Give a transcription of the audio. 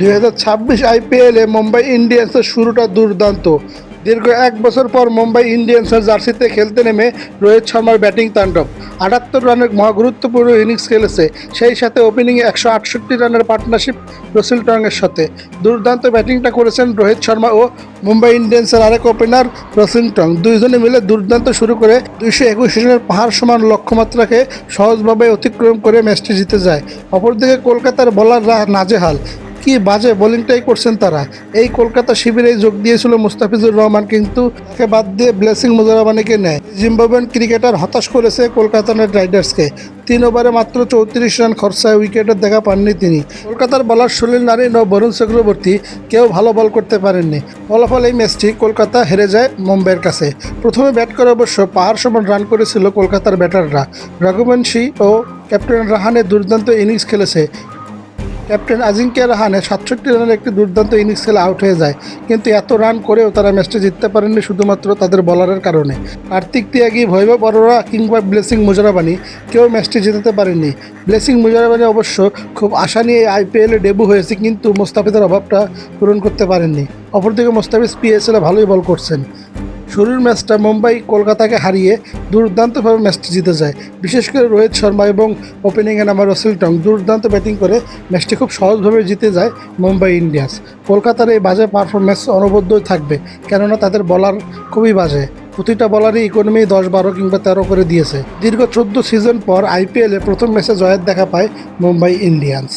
2026 আইপিএলে মুম্বাই ইন্ডিয়ান্সের শুরুটা দুর্দান্ত। দীর্ঘ 1 বছর পর মুম্বাই ইন্ডিয়ান্সের জার্সিতে খেলতে নেমে রোহিত শর্মার ব্যাটিং তাণ্ডব। 78 রানের মহাগুরুত্বপূর্ণ ইনিংস খেলেছে, সেই সাথে ওপেনিংয়ে 168 রানের পার্টনারশিপ রসিল টংয়ের সাথে। দুর্দান্ত ব্যাটিংটা করেছেন রোহিত শর্মা ও মুম্বাই ইন্ডিয়ান্সের আরেক ওপেনার রসিল টং। দুইজনে মিলে দুর্দান্ত শুরু করে 221 রানের পাহাড় সমান লক্ষ্যমাত্রাকে সহজভাবে অতিক্রম করে ম্যাচটি জিতে যায়। অপরদিকে কলকাতার বোলাররা নাজেহাল। কি বাজে বোলিংটাই করছেন তারা। এই কলকাতা শিবিরে যোগ দিয়েছিল মুস্তাফিজুর রহমান, কিন্তু তাকে বাদ দিয়ে ব্লেসিং মুজারাবানিকে নেয়। জিম্বাবুয়ান ক্রিকেটার হতাশ করেছে কলকাতা নাইট রাইডার্সকে। 3 ওভারে মাত্র 34 রান খরচায় উইকেটের দেখা পাননি তিনি। কলকাতার বোলার সুনীল নারিন ও বরুণ চক্রবর্তী কেউ ভালো বল করতে পারেননি। ফলাফল এই ম্যাচটি কলকাতা হেরে যায় মুম্বাইয়ের কাছে। প্রথমে ব্যাট করে অবশ্য পাহাড় সমান রান করেছিল কলকাতার ব্যাটাররা। রঘুবংশী ও ক্যাপ্টেন রাহানে দুর্দান্ত ইনিংস খেলেছে। ক্যাপ্টেন আজিঙ্ক্য রাহানে 67 রানের একটি দুর্দান্ত ইনিংস খেলে আউট হয়ে যায়, কিন্তু এত রান করেও তারা ম্যাচটি জিততে পারেননি শুধুমাত্র তাদের বলারের কারণে। কার্তিক তিয়াগী, বৈভব অরোরা কিংবা ব্লেসিং মুজারাবানি কেউ ম্যাচটি জিতাতে পারেননি। ব্লেসিং মুজারাবানি অবশ্য খুব আশা নিয়ে আইপিএলে ডেবু হয়েছে, কিন্তু মোস্তাফিজের অভাবটা পূরণ করতে পারেননি। অপরদিকে মোস্তাফিজ পিএসএলে ভালোই বল করছেন। শুরুর ম্যাচটা মুম্বাই কলকাতাকে হারিয়ে দুর্দান্তভাবে ম্যাচটি জিতে যায়। বিশেষ করে রোহিত শর্মা এবং ওপেনিংয়ে নামা রসিল টং দুর্দান্ত ব্যাটিং করে ম্যাচটি খুব সহজভাবে জিতে যায় মুম্বাই ইন্ডিয়ান্স। কলকাতার এই বাজে পারফরম্যান্স অনবদ্যই থাকবে, কেননা তাদের বলার খুবই বাজে। প্রতিটা বলারই ইকোনমি 10, 12 কিংবা 13 করে দিয়েছে। দীর্ঘ 14 সিজন পর আইপিএলে প্রথম ম্যাচে জয়ের দেখা পায় মুম্বাই ইন্ডিয়ান্স।